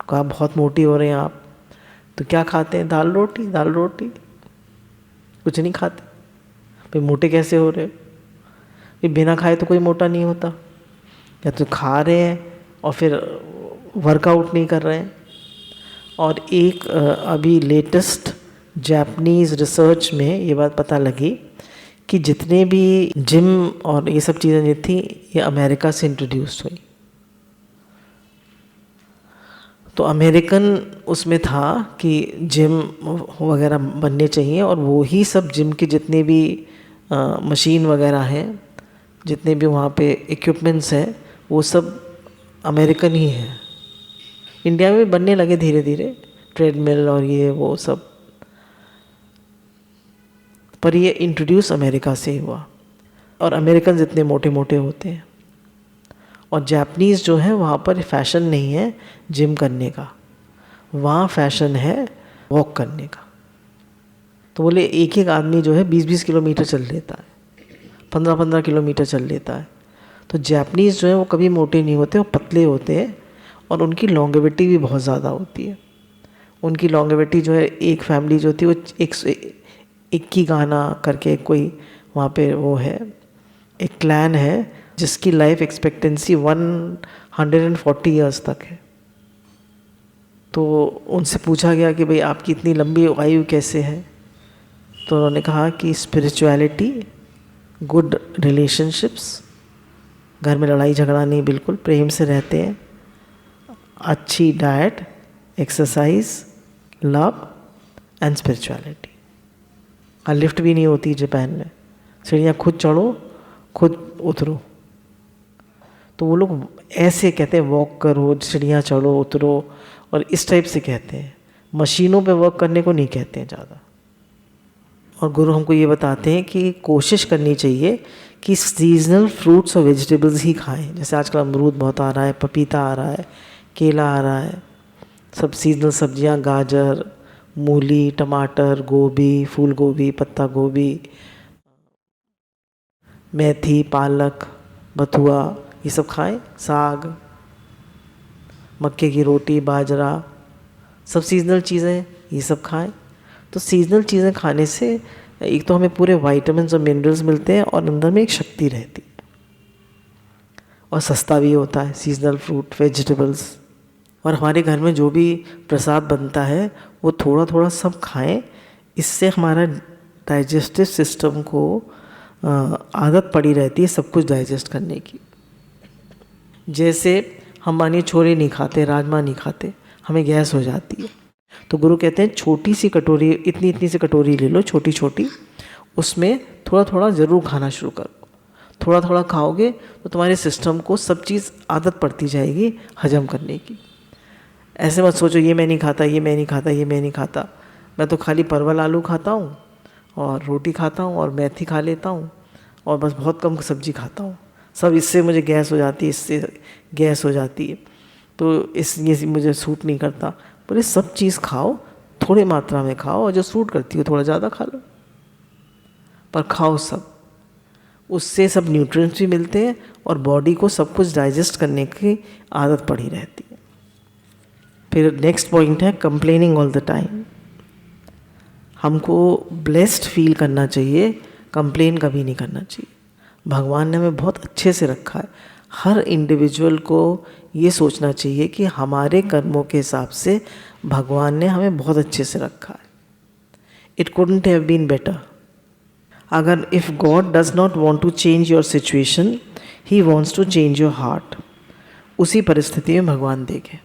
कहा बहुत मोटी हो रहे हैं आप, तो क्या खाते हैं? दाल रोटी, दाल रोटी, कुछ नहीं खाते। भाई मोटे कैसे हो रहे हो? भाई बिना खाए तो कोई मोटा नहीं होता। या तो खा रहे हैं और फिर वर्कआउट नहीं कर रहे हैं। और एक अभी लेटेस्ट जापानीज़ रिसर्च में ये बात पता लगी कि जितने भी जिम और ये सब चीज़ें जो थी ये अमेरिका से इंट्रोड्यूस हुई। तो अमेरिकन उसमें था कि जिम वगैरह बनने चाहिए, और वो ही सब जिम के जितने भी मशीन वगैरह हैं, जितने भी वहाँ पे इक्विपमेंट्स हैं, वो सब अमेरिकन ही हैं। इंडिया में भी बनने लगे धीरे धीरे ट्रेडमिल और ये वो सब, पर ये इंट्रोड्यूस अमेरिका से ही हुआ। और अमेरिकन इतने मोटे मोटे होते हैं। और जापानीज़ जो है वहाँ पर फैशन नहीं है जिम करने का, वहाँ फैशन है वॉक करने का। तो बोले एक एक आदमी जो है 20-20 किलोमीटर चल लेता है, 15-15 किलोमीटर चल लेता है। तो जापानीज़ जो है वो कभी मोटे नहीं होते, वो पतले होते हैं, और उनकी लॉन्गेविटी भी बहुत ज़्यादा होती है। उनकी लॉन्गेविटी जो है, एक फैमिली जो थी वो 121 गाना करके कोई वहाँ पे वो है, एक क्लैन है जिसकी लाइफ एक्सपेक्टेंसी 140 ईयर्स तक है। तो उनसे पूछा गया कि भाई आपकी इतनी लंबी आयु कैसे है? तो उन्होंने कहा कि स्पिरिचुअलिटी, गुड रिलेशनशिप्स, घर में लड़ाई झगड़ा नहीं, बिल्कुल प्रेम से रहते हैं, अच्छी diet, exercise, love and spirituality. Lift भी नहीं होती जापान में, सीढ़ियाँ खुद चढ़ो खुद उतरो। तो वो लोग ऐसे कहते हैं वॉक करो, सीढ़ियाँ चढ़ो उतरो, और इस टाइप से कहते हैं। मशीनों पे वर्क करने को नहीं कहते हैं ज़्यादा। और गुरु हमको ये बताते हैं कि कोशिश करनी चाहिए कि सीजनल फ्रूट्स और वेजिटेबल्स ही खाएं। जैसे आजकल अमरूद बहुत आ रहा है, पपीता आ रहा है, केला आ रहा है, सब सीजनल सब्जियां, गाजर, मूली, टमाटर, गोभी, फूल गोभी, पत्ता गोभी, मेथी, पालक, बथुआ, ये सब खाएं। साग, मक्के की रोटी, बाजरा, सब सीजनल चीज़ें, ये सब खाएं। तो सीजनल चीज़ें खाने से एक तो हमें पूरे विटामिन्स और मिनरल्स मिलते हैं, और अंदर में एक शक्ति रहती है, और सस्ता भी होता है सीजनल फ्रूट वेजिटेबल्स। और हमारे घर में जो भी प्रसाद बनता है वो थोड़ा थोड़ा सब खाएं। इससे हमारा डाइजेस्टिव सिस्टम को आदत पड़ी रहती है सब कुछ डाइजेस्ट करने की। जैसे हम मानिए छोले नहीं खाते, राजमा नहीं खाते, हमें गैस हो जाती है। तो गुरु कहते हैं छोटी सी कटोरी, इतनी इतनी सी कटोरी ले लो, छोटी छोटी, उसमें थोड़ा थोड़ा ज़रूर खाना शुरू करो। थोड़ा थोड़ा खाओगे तो तुम्हारे सिस्टम को सब चीज़ आदत पड़ती जाएगी हजम करने की। ऐसे मत सोचो ये मैं नहीं खाता, ये मैं नहीं खाता, ये मैं नहीं खाता, मैं तो खाली परवल आलू खाता हूँ और रोटी खाता हूँ और मेथी खा लेता हूँ और बस बहुत कम सब्जी खाता हूँ, सब इससे मुझे गैस हो जाती है, इससे गैस हो जाती है, तो ये मुझे सूट नहीं करता। बोले सब चीज़ खाओ, थोड़ी मात्रा में खाओ, और जो सूट करती हो थोड़ा ज़्यादा खा लो, पर खाओ सब। उससे सब न्यूट्रिएंट्स भी मिलते हैं और बॉडी को सब कुछ डाइजेस्ट करने की आदत पड़ी रहती है। फिर नेक्स्ट पॉइंट है कंप्लेनिंग ऑल द टाइम। हमको ब्लेस्ड फील करना चाहिए, कंप्लेन कभी नहीं करना चाहिए। भगवान ने हमें बहुत अच्छे से रखा है। हर इंडिविजुअल को ये सोचना चाहिए कि हमारे कर्मों के हिसाब से भगवान ने हमें बहुत अच्छे से रखा है। It couldn't have been better. अगर if God does not want to change your situation, He wants to change your heart. उसी परिस्थिति में भगवान देखे।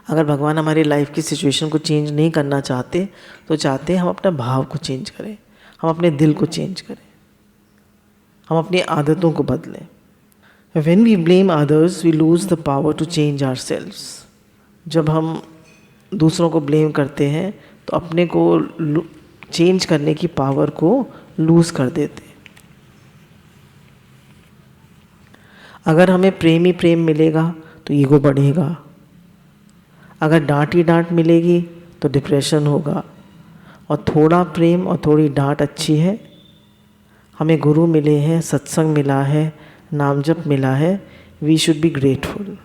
अगर भगवान हमारी लाइफ की सिचुएशन को चेंज नहीं करना चाहते तो चाहते हैं हम अपने भाव को चेंज करें, हम अपने दिल को चेंज करें, हम अपनी आदतों को बदलें। When we blame others, we lose the power to change ourselves. जब हम दूसरों को ब्लेम करते हैं तो अपने को चेंज करने की पावर को लूज़ कर देते हैं। अगर हमें प्रेम ही प्रेम मिलेगा तो ईगो बढ़ेगा, अगर डांट ही डांट मिलेगी तो डिप्रेशन होगा। और थोड़ा प्रेम और थोड़ी डांट अच्छी है। हमें गुरु मिले हैं, सत्संग मिला है, नाम जप मिला है, वी शुड बी ग्रेटफुल।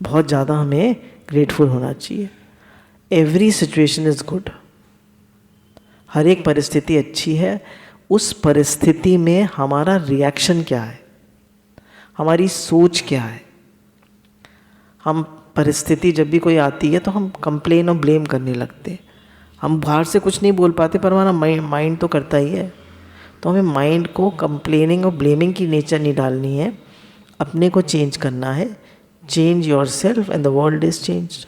बहुत ज़्यादा हमें ग्रेटफुल होना चाहिए। Every situation is good. हर एक परिस्थिति अच्छी है। उस परिस्थिति में हमारा रिएक्शन क्या है, हमारी सोच क्या है। हम परिस्थिति जब भी कोई आती है तो हम कंप्लेन और ब्लेम करने लगते हैं। हम बाहर से कुछ नहीं बोल पाते पर हमारा माइंड तो करता ही है। तो हमें माइंड को कंप्लेनिंग और ब्लेमिंग की नेचर नहीं डालनी है, अपने को चेंज करना है। Change your self and the world is changed.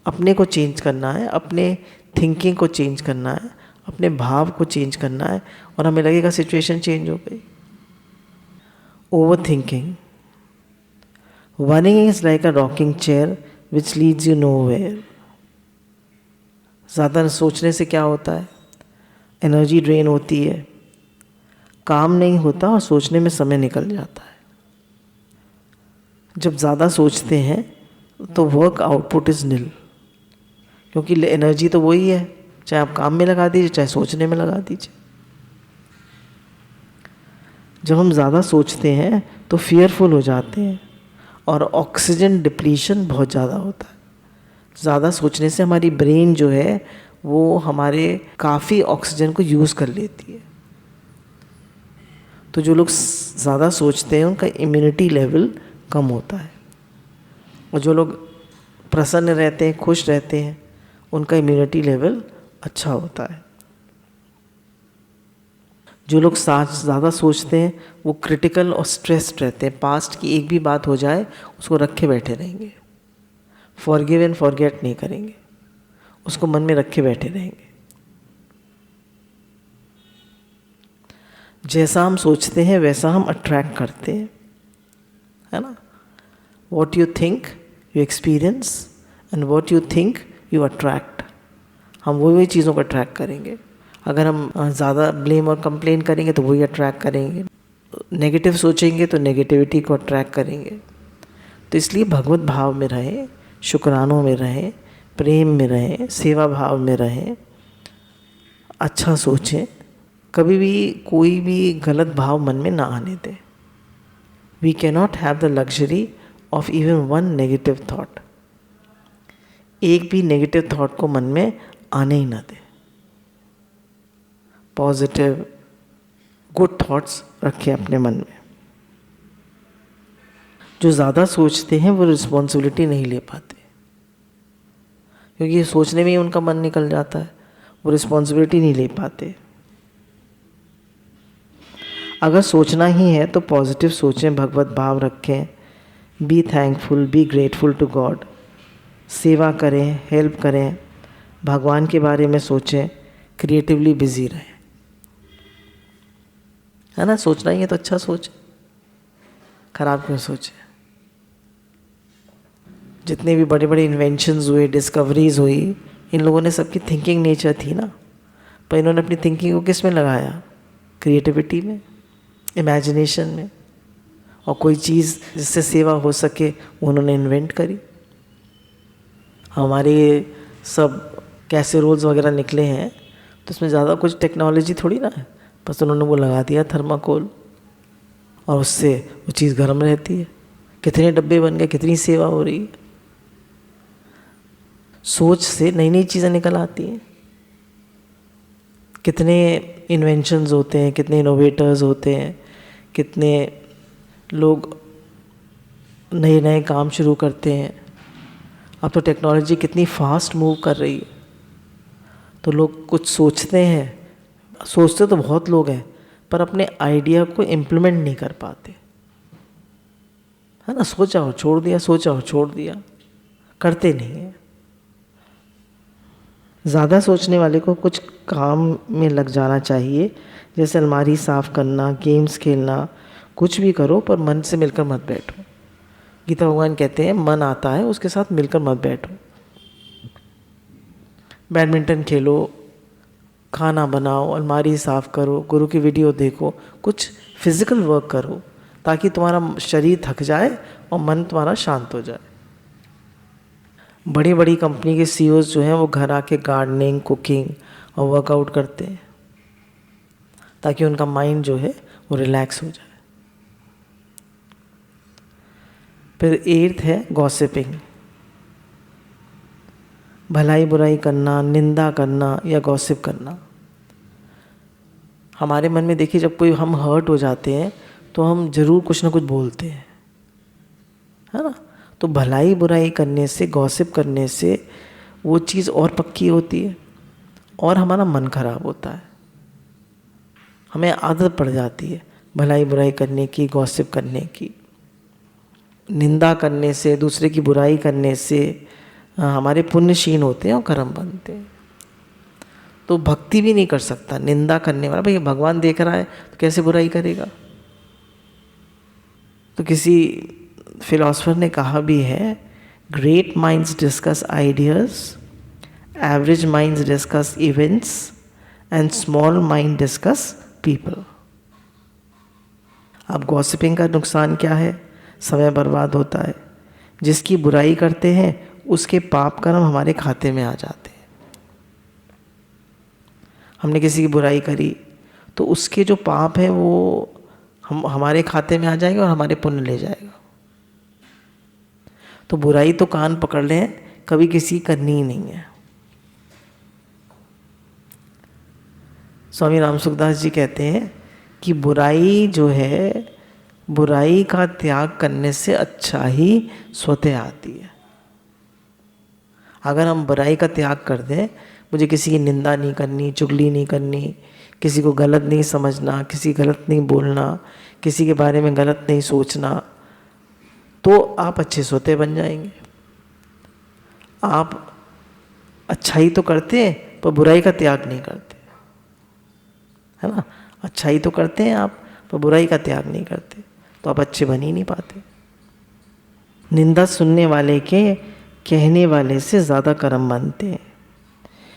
अपने को चेंज करना है, अपने थिंकिंग को चेंज करना है, अपने भाव को चेंज करना है और हमें लगेगा सिचुएशन चेंज हो गई। Over thinking, burning is like a rocking chair which leads you nowhere. ज़्यादा सोचने से क्या होता है, एनर्जी ड्रेन होती है, काम नहीं होता और सोचने में समय निकल जाता है। जब ज़्यादा सोचते हैं तो वर्क आउटपुट इज़ नील, क्योंकि एनर्जी तो वही है, चाहे आप काम में लगा दीजिए चाहे सोचने में लगा दीजिए। जब हम ज़्यादा सोचते हैं तो फियरफुल हो जाते हैं और ऑक्सीजन डिप्लीशन बहुत ज़्यादा होता है। ज़्यादा सोचने से हमारी ब्रेन जो है वो हमारे काफ़ी ऑक्सीजन को यूज़ कर लेती है। तो जो लोग ज़्यादा सोचते हैं उनका इम्यूनिटी लेवल कम होता है, और जो लोग प्रसन्न रहते हैं, खुश रहते हैं, उनका इम्यूनिटी लेवल अच्छा होता है। जो लोग ज़्यादा सोचते हैं वो क्रिटिकल और स्ट्रेस्ड रहते हैं। पास्ट की एक भी बात हो जाए उसको रखे बैठे रहेंगे, फॉरगिव एंड फॉरगेट नहीं करेंगे, उसको मन में रखे बैठे रहेंगे। जैसा हम सोचते हैं वैसा हम अट्रैक्ट करते हैं, है ना। What you think you experience and what you think you attract. हम वही चीज़ों को अट्रैक्ट करेंगे। अगर हम ज़्यादा ब्लेम और कंप्लेन करेंगे तो वही अट्रैक्ट करेंगे, नेगेटिव सोचेंगे तो नेगेटिविटी को अट्रैक्ट करेंगे। तो इसलिए भगवत भाव में रहें, शुक्रानों में रहें, प्रेम में रहें, सेवा भाव में रहें, अच्छा सोचें, कभी भी कोई भी गलत भाव मन में ना आने दें। We cannot have the luxury of even one negative thought. एक भी नेगेटिव थॉट को मन में आने ही ना दें। पॉजिटिव गुड थॉट्स रखें अपने मन में। जो ज़्यादा सोचते हैं वो रिस्पॉन्सिबिलिटी नहीं ले पाते, क्योंकि सोचने में ही उनका मन निकल जाता है, वो रिस्पॉन्सिबिलिटी नहीं ले पाते। अगर सोचना ही है तो पॉजिटिव सोचें, भगवत भाव रखें, be thankful, be grateful to god, सेवा करें, हेल्प करें, भगवान के बारे में सोचें, क्रिएटिवली बिजी रहें, है ना। सोचना ही है तो अच्छा सोचें, खराब क्यों सोचें। जितने भी बड़े बड़े इन्वेंशंस हुए, डिस्कवरीज हुई, इन लोगों ने सबकी थिंकिंग नेचर थी ना, पर इन्होंने अपनी थिंकिंग को किस में लगाया, क्रिएटिविटी में, इमेजिनेशन में, और कोई चीज़ जिससे सेवा हो सके उन्होंने इन्वेंट करी। हमारे सब कैसेरोल्स वगैरह निकले हैं तो उसमें ज़्यादा कुछ टेक्नोलॉजी थोड़ी ना है, बस उन्होंने वो लगा दिया थर्माकोल और उससे वो चीज़ गर्म रहती है। कितने डब्बे बन गए, कितनी सेवा हो रही है। सोच से नई नई चीज़ें निकल आती हैं। कितने इन्वेंशंस होते हैं, कितने इनोवेटर्स होते हैं, कितने लोग नए नए काम शुरू करते हैं। अब तो टेक्नोलॉजी कितनी फास्ट मूव कर रही है, तो लोग कुछ सोचते हैं, सोचते तो बहुत लोग हैं, पर अपने आइडिया को इम्प्लीमेंट नहीं कर पाते, है ना। सोचा हो छोड़ दिया, सोचा हो छोड़ दिया, करते नहीं है। ज़्यादा सोचने वाले को कुछ काम में लग जाना चाहिए, जैसे अलमारी साफ़ करना, गेम्स खेलना, कुछ भी करो पर मन से मिलकर मत बैठो। गीता भगवान कहते हैं मन आता है उसके साथ मिलकर मत बैठो। बैडमिंटन खेलो, खाना बनाओ, अलमारी साफ़ करो, गुरु की वीडियो देखो, कुछ फिज़िकल वर्क करो ताकि तुम्हारा शरीर थक जाए और मन तुम्हारा शांत हो जाए। बड़ी बड़ी कंपनी के सीईओज जो हैं वो घर आके गार्डनिंग, कुकिंग और वर्कआउट करते हैं ताकि उनका माइंड जो है वो रिलैक्स हो जाए। फिर 8th है गॉसिपिंग, भलाई बुराई करना, निंदा करना या गॉसिप करना। हमारे मन में देखिए जब कोई हम हर्ट हो जाते हैं तो हम ज़रूर कुछ ना कुछ बोलते हैं, है ना। तो भलाई बुराई करने से, गॉसिप करने से वो चीज़ और पक्की होती है और हमारा मन खराब होता है। हमें आदत पड़ जाती है भलाई बुराई करने की, गॉसिप करने की। निंदा करने से, दूसरे की बुराई करने से हमारे पुण्य क्षीण होते हैं और कर्म बनते हैं। तो भक्ति भी नहीं कर सकता निंदा करने वाला। भाई भगवान देख रहा है तो कैसे बुराई करेगा। तो किसी फिलोसफर ने कहा भी है, great minds discuss ideas, average minds discuss events and small mind discuss people. अब गॉसिपिंग का नुकसान क्या है? समय बर्बाद होता है। जिसकी बुराई करते हैं उसके पाप कर्म हमारे खाते में आ जाते हैं। हमने किसी की बुराई करी तो उसके जो पाप है वो हमारे खाते में आ जाएगा और हमारे पुण्य ले जाएगा। तो बुराई तो कान पकड़ लें, कभी किसी करनी ही नहीं है। स्वामी राम सुखदास जी कहते हैं कि बुराई जो है, बुराई का त्याग करने से अच्छा ही स्वतः आती है। अगर हम बुराई का त्याग कर दें, मुझे किसी की निंदा नहीं करनी, चुगली नहीं करनी, किसी को गलत नहीं समझना, किसी गलत नहीं बोलना, किसी के बारे में गलत नहीं सोचना, तो आप अच्छे स्वतः बन जाएंगे। आप अच्छाई तो करते हैं पर बुराई का त्याग नहीं करते, है ना। अच्छाई तो करते हैं आप पर बुराई का त्याग नहीं करते, तो आप अच्छे बन ही नहीं पाते। निंदा सुनने वाले के कहने वाले से ज़्यादा कर्म बनते हैं।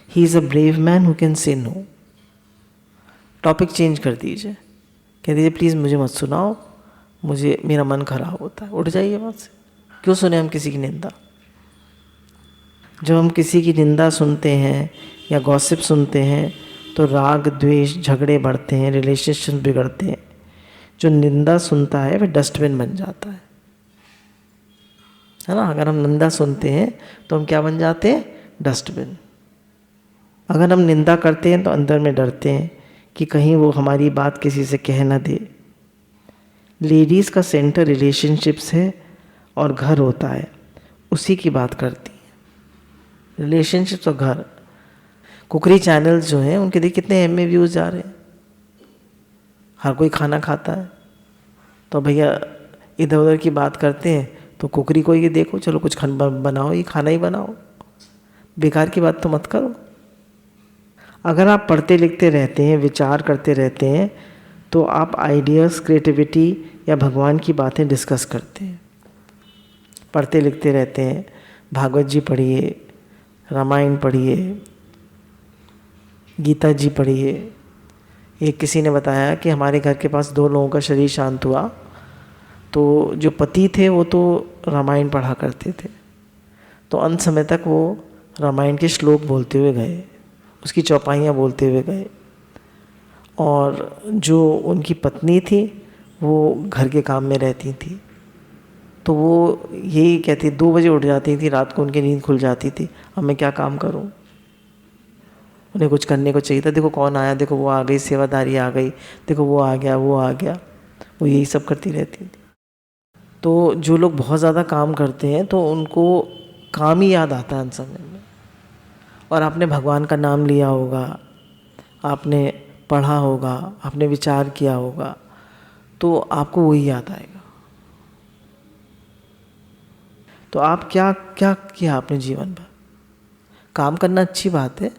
He is a brave man who can say no. Topic change कर दीजिए, कह दीजिए प्लीज़ मुझे मत सुनाओ, मुझे मेरा मन खराब होता है, उठ जाइए वहाँ से। क्यों सुने हम किसी की निंदा? जब हम किसी की निंदा सुनते हैं या गॉसिप सुनते हैं तो राग, द्वेष, झगड़े बढ़ते हैं, रिलेशनशिप बिगड़ते हैं। जो निंदा सुनता है वह डस्टबिन बन जाता है ना। अगर हम निंदा सुनते हैं तो हम क्या बन जाते हैं? डस्टबिन। अगर हम निंदा करते हैं तो अंदर में डरते हैं कि कहीं वो हमारी बात किसी से कह ना दे। लेडीज़ का सेंटर रिलेशनशिप्स है और घर होता है, उसी की बात करती हैं। रिलेशनशिप्स और घर। कुकरी चैनल्स जो हैं उनके देखिए कितने एम में व्यूज़ जा रहे हैं। हर कोई खाना खाता है तो भैया इधर उधर की बात करते हैं, तो कुकरी को ये देखो, चलो कुछ बनाओ, ये खाना ही बनाओ, बेकार की बात तो मत करो। अगर आप पढ़ते लिखते रहते हैं, विचार करते रहते हैं, तो आप आइडियाज़, क्रिएटिविटी या भगवान की बातें डिस्कस करते हैं। पढ़ते लिखते रहते हैं, भागवत जी पढ़िए, रामायण पढ़िए, गीता जी पढ़िए। एक किसी ने बताया कि हमारे घर के पास 2 लोगों का शरीर शांत हुआ, तो जो पति थे वो तो रामायण पढ़ा करते थे, तो अंत समय तक वो रामायण के श्लोक बोलते हुए गए, उसकी चौपाइयाँ बोलते हुए गए। और जो उनकी पत्नी थी वो घर के काम में रहती थी, तो वो यही कहती, 2 बजे उठ जाती थी, रात को उनकी नींद खुल जाती थी, अब मैं क्या काम करूं। उन्हें कुछ करने को चाहिए था। देखो कौन आया, देखो वो आ गई, सेवादारी आ गई, देखो वो आ गया, वो आ गया, वो यही सब करती रहती थी। तो जो लोग बहुत ज़्यादा काम करते हैं तो उनको काम ही याद आता है अंत समय में, और आपने भगवान का नाम लिया होगा, आपने पढ़ा होगा, आपने विचार किया होगा, तो आपको वही याद आएगा। तो आप क्या क्या किया अपने जीवन भर? काम करना अच्छी बात है,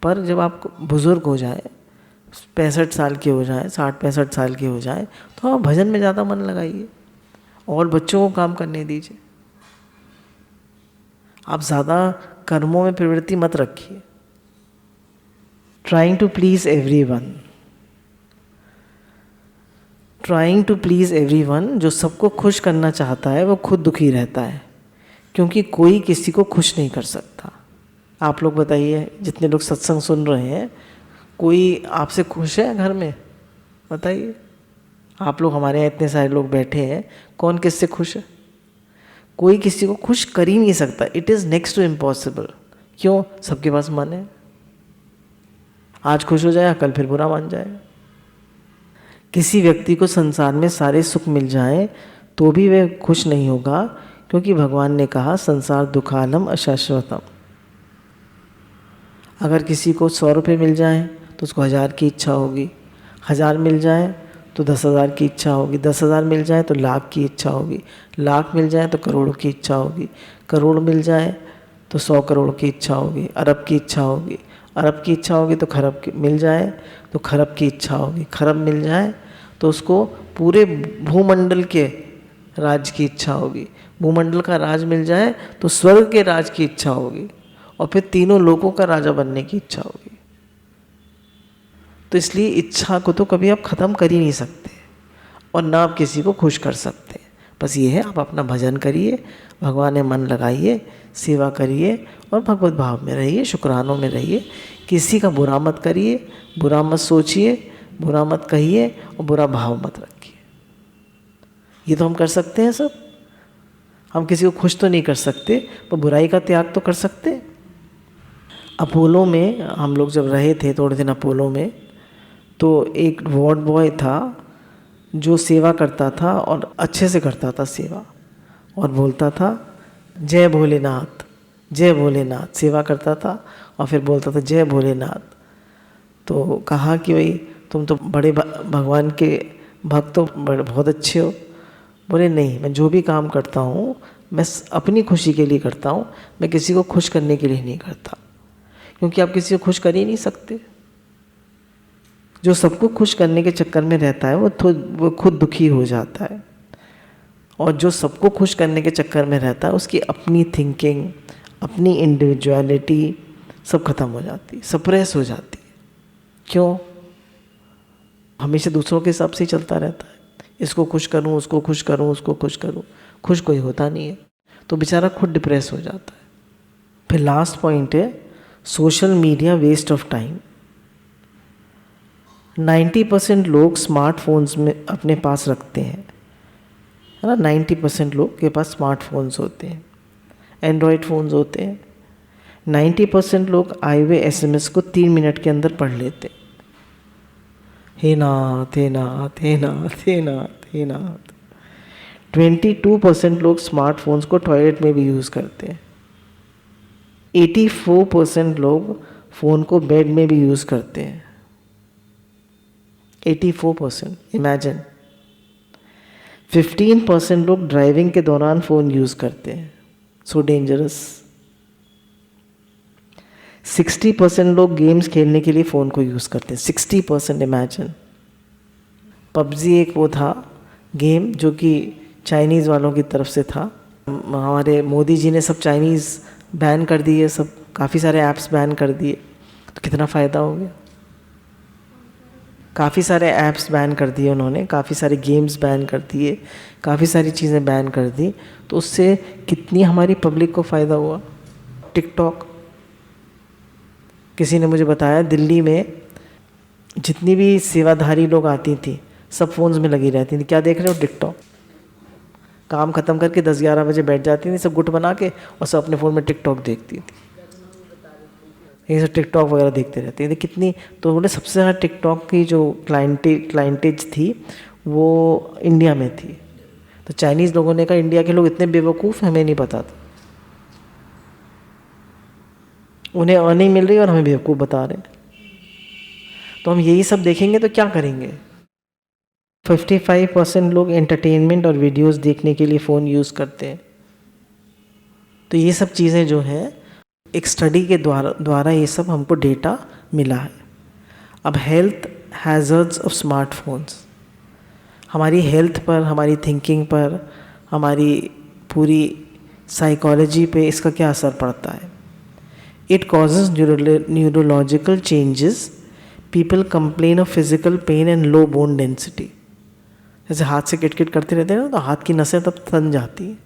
पर जब आप बुज़ुर्ग हो जाए, 65 साल के हो जाए, 60-65 साल के हो जाए, तो आप भजन में ज़्यादा मन लगाइए और बच्चों को काम करने दीजिए। आप ज़्यादा कर्मों में प्रवृत्ति मत रखिए। Trying to please everyone, trying to please everyone, जो सबको खुश करना चाहता है वो खुद दुखी रहता है, क्योंकि कोई किसी को खुश नहीं कर सकता। आप लोग बताइए, जितने लोग सत्संग सुन रहे हैं, कोई आपसे खुश है घर में? बताइए। आप लोग, हमारे यहाँ इतने सारे लोग बैठे हैं, कौन किससे खुश है? कोई किसी को खुश कर ही नहीं सकता। It is next to impossible. क्यों? सबके पास मन है। आज खुश हो जाए, कल फिर बुरा मान जाए। किसी व्यक्ति को संसार में सारे सुख मिल जाएं तो भी वह खुश नहीं होगा, क्योंकि भगवान ने कहा संसार दुखालम अशाश्वतम। अगर किसी को 100 रुपये मिल जाए तो उसको 1000 की इच्छा होगी, 1000 मिल जाए तो 10,000 की इच्छा होगी, 10,000 मिल जाए तो लाख की इच्छा होगी, लाख मिल जाए तो करोड़ों की इच्छा होगी, करोड़ मिल जाए तो 100 करोड़ की इच्छा होगी, अरब की इच्छा होगी, अरब की इच्छा होगी तो खरब की मिल जाए तो खरब की इच्छा होगी, खरब मिल जाए तो उसको पूरे भूमंडल के राज की इच्छा होगी, भूमंडल का राज मिल जाए तो स्वर्ग के राज की इच्छा होगी, और फिर तीनों लोगों का राजा बनने की इच्छा होगी। तो इसलिए इच्छा को तो कभी आप ख़त्म कर ही नहीं सकते, और ना आप किसी को खुश कर सकते। बस ये है, आप अपना भजन करिए, भगवान में मन लगाइए, सेवा करिए और भगवत भाव में रहिए, शुक्रानों में रहिए। किसी का बुरा मत करिए, बुरा मत सोचिए, बुरा मत कहिए और बुरा भाव मत रखिए। ये तो हम कर सकते हैं सब। हम किसी को खुश तो नहीं कर सकते, पर बुराई का त्याग तो कर सकते हैं। अपोलो में हम लोग जब रहे थे थोड़े दिन अपोलो में, तो एक वार्ड बॉय था जो सेवा करता था और अच्छे से करता था सेवा, और बोलता था जय भोलेनाथ, जय भोलेनाथ। सेवा करता था और फिर बोलता था जय भोलेनाथ। तो कहा कि भाई तुम तो बड़े भगवान के भक्त हो, बहुत अच्छे हो। बोले नहीं, मैं जो भी काम करता हूँ मैं अपनी खुशी के लिए करता हूँ, मैं किसी को खुश करने के लिए नहीं करता, क्योंकि आप किसी को खुश कर ही नहीं सकते। जो सबको खुश करने के चक्कर में रहता है वो खुद दुखी हो जाता है, और जो सबको खुश करने के चक्कर में रहता है उसकी अपनी थिंकिंग, अपनी इंडिविजुअलिटी सब खत्म हो जाती है, सप्रेस हो जाती है। क्यों? हमेशा दूसरों के हिसाब से ही चलता रहता है, इसको खुश करूं, उसको खुश करूं, उसको खुश करूं, खुश कोई होता नहीं है, तो बेचारा खुद डिप्रेस हो जाता है। फिर लास्ट पॉइंट है social media waste of time. 90% लोग स्मार्टफोन्स में अपने पास रखते हैं, है ना। 90% लोग के पास स्मार्टफोन्स होते हैं, एंड्रॉयड फ़ोन्स होते हैं। 90% लोग आए हुए SMS को 3 मिनट के अंदर पढ़ लेते हैं। हे नाथ, हे नाथ, हे नाथ, हे नाथ, हे नाथ। 22% लोग स्मार्टफोन्स को टॉयलेट में भी यूज़ करते हैं। 84% लोग फ़ोन को बेड में भी यूज़ करते हैं। 84%, इमेजिन। 15% लोग ड्राइविंग के दौरान फ़ोन यूज़ करते हैं, सो डेंजरस। 60% लोग गेम्स खेलने के लिए फ़ोन को यूज़ करते हैं, 60%, इमेजिन। पबजी एक वो था गेम जो कि चाइनीज़ वालों की तरफ से था। हमारे मोदी जी ने सब चाइनीज़ बैन कर दिए, सब काफ़ी सारे ऐप्स बैन कर दिए, तो कितना फ़ायदा हो गया। काफ़ी सारे ऐप्स बैन कर दिए उन्होंने, काफ़ी सारे गेम्स बैन कर दिए, काफ़ी सारी चीज़ें बैन कर दी, तो उससे कितनी हमारी पब्लिक को फ़ायदा हुआ। टिकटॉक, किसी ने मुझे बताया दिल्ली में जितनी भी सेवाधारी लोग आती थी सब फ़ोन्स में लगी रहती थी। क्या देख रहे हो? टिकटॉक। काम ख़त्म करके 10-11 बजे बैठ जाती थी सब गुट बना के, और सब अपने फ़ोन में टिकटॉक देखती थी। ये सब टिकटॉक वगैरह देखते रहते थे। कितनी, तो बोले सबसे ज़्यादा टिकटॉक की जो क्लाइंटेज थी वो इंडिया में थी। तो चाइनीज़ लोगों ने कहा इंडिया के लोग इतने बेवकूफ़, हमें नहीं पता था। उन्हें अर्निंग मिल रही है और हमें बेवकूफ़ बता रहे हैं। तो हम यही सब देखेंगे तो क्या करेंगे? 55% लोग एंटरटेनमेंट और वीडियोस देखने के लिए फ़ोन यूज़ करते हैं। तो ये सब चीज़ें जो हैं एक स्टडी के द्वारा ये सब हमको डेटा मिला है। अब हेल्थ हैज़र्ड्स ऑफ स्मार्टफोन्स, हमारी हेल्थ पर, हमारी थिंकिंग पर, हमारी पूरी साइकोलॉजी पे इसका क्या असर पड़ता है? It causes neurological changes, people complain of physical pain and low bone density. जैसे हाथ से किटकिट करते रहते हैं ना, तो हाथ की नसें तब थन जाती है।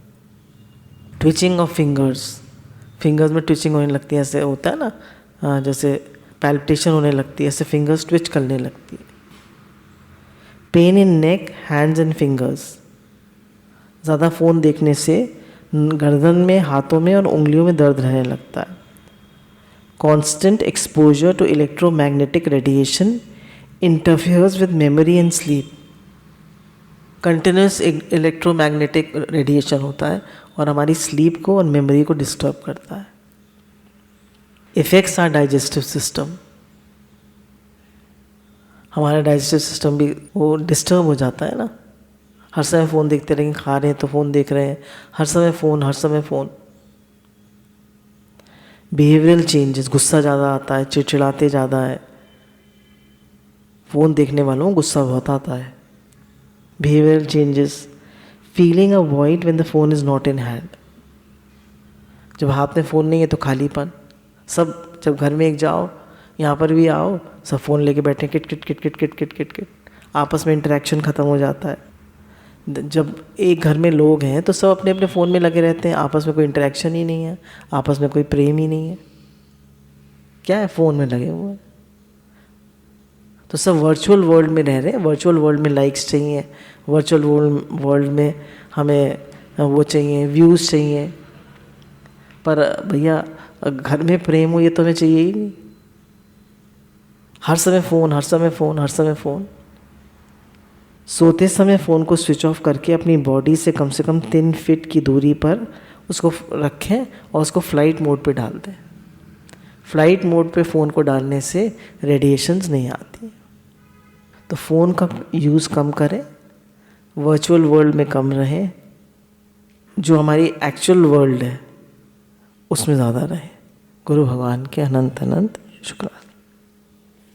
ट्विचिंग ऑफ फिंगर्स में ट्विचिंग होने लगती है, ऐसे होता है ना, जैसे पैल्पिटेशन होने लगती है, ऐसे फिंगर्स ट्विच करने लगती है। Pain in neck, hands and fingers, ज़्यादा फ़ोन देखने से गर्दन में, हाथों में और उंगलियों में दर्द रहने लगता है। Constant exposure to electromagnetic radiation interferes with memory and sleep. Continuous electromagnetic radiation होता है और हमारी स्लीप को और मेमोरी को डिस्टर्ब करता है। इफेक्ट्स आर डाइजेस्टिव सिस्टम, हमारा डाइजेस्टिव सिस्टम भी वो डिस्टर्ब हो जाता है ना। हर समय फ़ोन देखते रहेंगे, खा रहे हैं तो फ़ोन देख रहे हैं, हर समय फ़ोन। बिहेवियरल चेंजेस, गुस्सा ज़्यादा आता है, चिड़चिड़ाते ज़्यादा है। फ़ोन देखने वालों को गुस्सा बहुत आता है। Behavioural changes, feeling a void when the phone is not in hand, जब हाथ में फ़ोन नहीं है तो खालीपन। सब जब घर में एक जाओ, यहाँ पर भी आओ, सब फ़ोन लेके बैठे, kit kit kit kit kit kit kit kit, आपस में इंटरेक्शन ख़त्म हो जाता है। जब एक घर में लोग हैं तो सब अपने अपने फ़ोन में लगे रहते हैं, आपस में कोई इंटरेक्शन ही नहीं है, आपस में कोई प्रेम ही नहीं है, क्या है, फ़ोन में लगे हुए हैं। तो सब वर्चुअल वर्ल्ड में रह रहे हैं। वर्चुअल वर्ल्ड में लाइक्स चाहिए, वर्चुअल वर्ल्ड में हमें वो चाहिए, व्यूज़ चाहिए। पर भैया घर में प्रेम हो ये तो हमें चाहिए ही नहीं। हर समय फ़ोन। सोते समय फ़ोन को स्विच ऑफ करके अपनी बॉडी से कम 3 फीट की दूरी पर उसको रखें और उसको फ्लाइट मोड पे डाल दें। फ्लाइट मोड पे फ़ोन को डालने से रेडिएशंस नहीं आती। तो फ़ोन का यूज़ कम करें, वर्चुअल वर्ल्ड में कम रहें, जो हमारी एक्चुअल वर्ल्ड है उसमें ज़्यादा रहें। गुरु भगवान के अनंत शुक्राना।